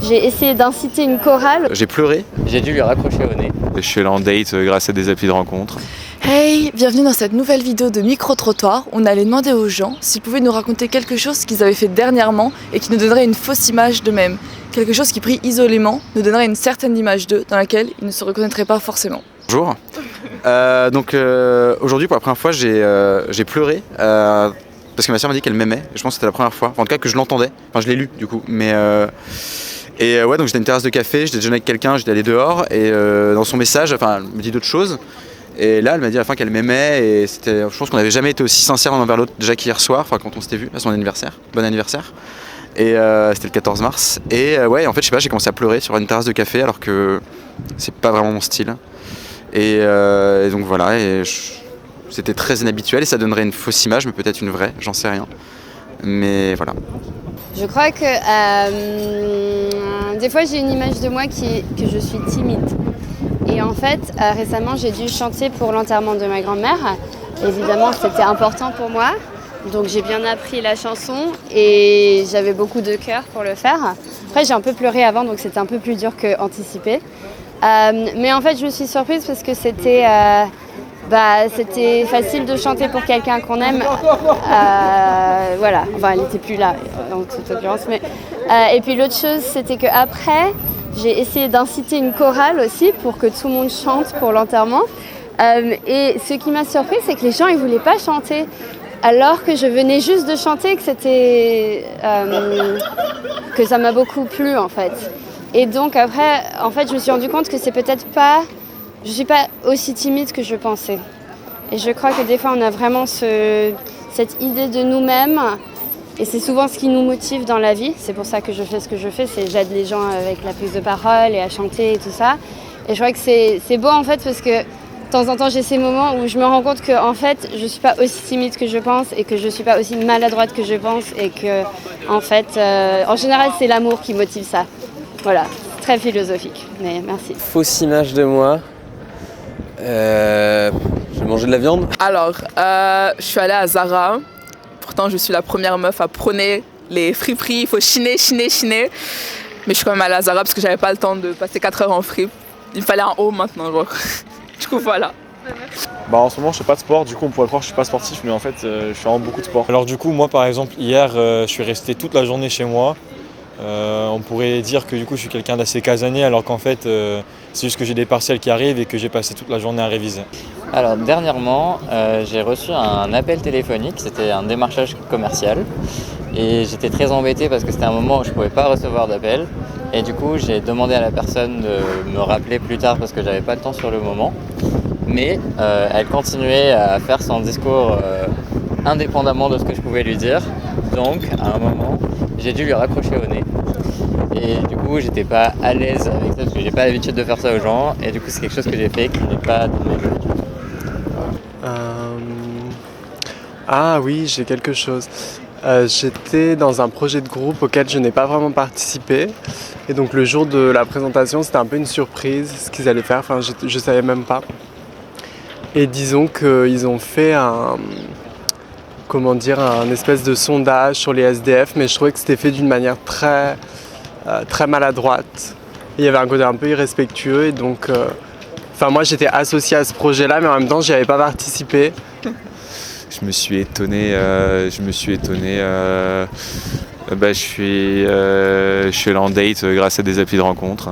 J'ai essayé d'inciter une chorale. J'ai pleuré. J'ai dû lui raccrocher au nez. Je suis allé en date grâce à des applis de rencontre. Hey, bienvenue dans cette nouvelle vidéo de micro-trottoir. On allait demander aux gens s'ils pouvaient nous raconter quelque chose qu'ils avaient fait dernièrement et qui nous donnerait une fausse image d'eux-mêmes. Quelque chose qui, pris isolément, nous donnerait une certaine image d'eux dans laquelle ils ne se reconnaîtraient pas forcément. Bonjour. Aujourd'hui, pour la première fois, j'ai pleuré parce que ma soeur m'a dit qu'elle m'aimait. Je pense que c'était la première fois. Enfin, en tout cas, que je l'entendais. Enfin, je l'ai lu du coup. Donc j'étais à une terrasse de café, j'étais déjeuné avec quelqu'un, j'étais allé dehors et dans son message, elle me dit d'autres choses. Et là, elle m'a dit à la fin qu'elle m'aimait et je pense qu'on n'avait jamais été aussi sincères l'un envers l'autre déjà qu'hier soir, quand on s'était vu à son anniversaire. Bon anniversaire. Et c'était le 14 mars. En fait, je sais pas, j'ai commencé à pleurer sur une terrasse de café alors que c'est pas vraiment mon style. Et donc voilà, c'était très inhabituel et ça donnerait une fausse image, mais peut-être une vraie, j'en sais rien. Mais voilà. Je crois que des fois j'ai une image de moi que je suis timide. Et en fait, récemment j'ai dû chanter pour l'enterrement de ma grand-mère. Évidemment, c'était important pour moi. Donc j'ai bien appris la chanson et j'avais beaucoup de cœur pour le faire. Après j'ai un peu pleuré avant, donc c'était un peu plus dur qu'anticipé. Mais en fait je me suis surprise parce que c'était facile de chanter pour quelqu'un qu'on aime. Elle n'était plus là en toute l'occurrence. Et puis l'autre chose, c'était qu'après, j'ai essayé d'inciter une chorale aussi pour que tout le monde chante pour l'enterrement. Et ce qui m'a surpris, c'est que les gens ils voulaient pas chanter. Alors que je venais juste de chanter, que ça m'a beaucoup plu en fait. Et donc après, en fait, je me suis rendu compte que c'est peut-être pas, je suis pas aussi timide que je pensais. Et je crois que des fois, on a vraiment cette idée de nous-mêmes, et c'est souvent ce qui nous motive dans la vie. C'est pour ça que je fais ce que je fais, c'est j'aide les gens avec la prise de parole et à chanter et tout ça. Et je crois que c'est beau en fait parce que de temps en temps, j'ai ces moments où je me rends compte que en fait, je suis pas aussi timide que je pense et que je suis pas aussi maladroite que je pense et que en fait, en général, c'est l'amour qui motive ça. Voilà, très philosophique, mais merci. Fausse image de moi. Je vais manger de la viande. Alors, je suis allée à Zara. Pourtant, je suis la première meuf à prôner les friperies. Il faut chiner. Mais je suis quand même allée à Zara parce que j'avais pas le temps de passer 4 heures en fripe. Il me fallait un haut maintenant, genre. Du coup, voilà. En ce moment je fais pas de sport, du coup on pourrait croire que je suis pas sportif, mais en fait je fais vraiment beaucoup de sport. Alors du coup moi par exemple hier je suis resté toute la journée chez moi. On pourrait dire que du coup je suis quelqu'un d'assez casanier alors qu'en fait c'est juste que j'ai des partiels qui arrivent et que j'ai passé toute la journée à réviser. Alors dernièrement, j'ai reçu un appel téléphonique, c'était un démarchage commercial. Et j'étais très embêté parce que c'était un moment où je ne pouvais pas recevoir d'appel. Et du coup, j'ai demandé à la personne de me rappeler plus tard parce que j'avais pas le temps sur le moment. Mais elle continuait à faire son discours indépendamment de ce que je pouvais lui dire. Donc, à un moment, j'ai dû lui raccrocher au nez. Et du coup, j'étais pas à l'aise avec ça parce que j'ai pas l'habitude de faire ça aux gens. Et du coup, c'est quelque chose que j'ai fait qui n'est pas de mes habitudes. Ah oui, j'ai quelque chose. J'étais dans un projet de groupe auquel je n'ai pas vraiment participé. Et donc le jour de la présentation, c'était un peu une surprise ce qu'ils allaient faire. Je savais même pas. Et disons qu'ils ont fait un espèce de sondage sur les SDF, mais je trouvais que c'était fait d'une manière très maladroite. Et il y avait un côté un peu irrespectueux. Et donc, moi j'étais associé à ce projet-là, mais en même temps, j'y avais pas participé. Je me suis étonné. Je suis allé en date grâce à des applis de rencontre.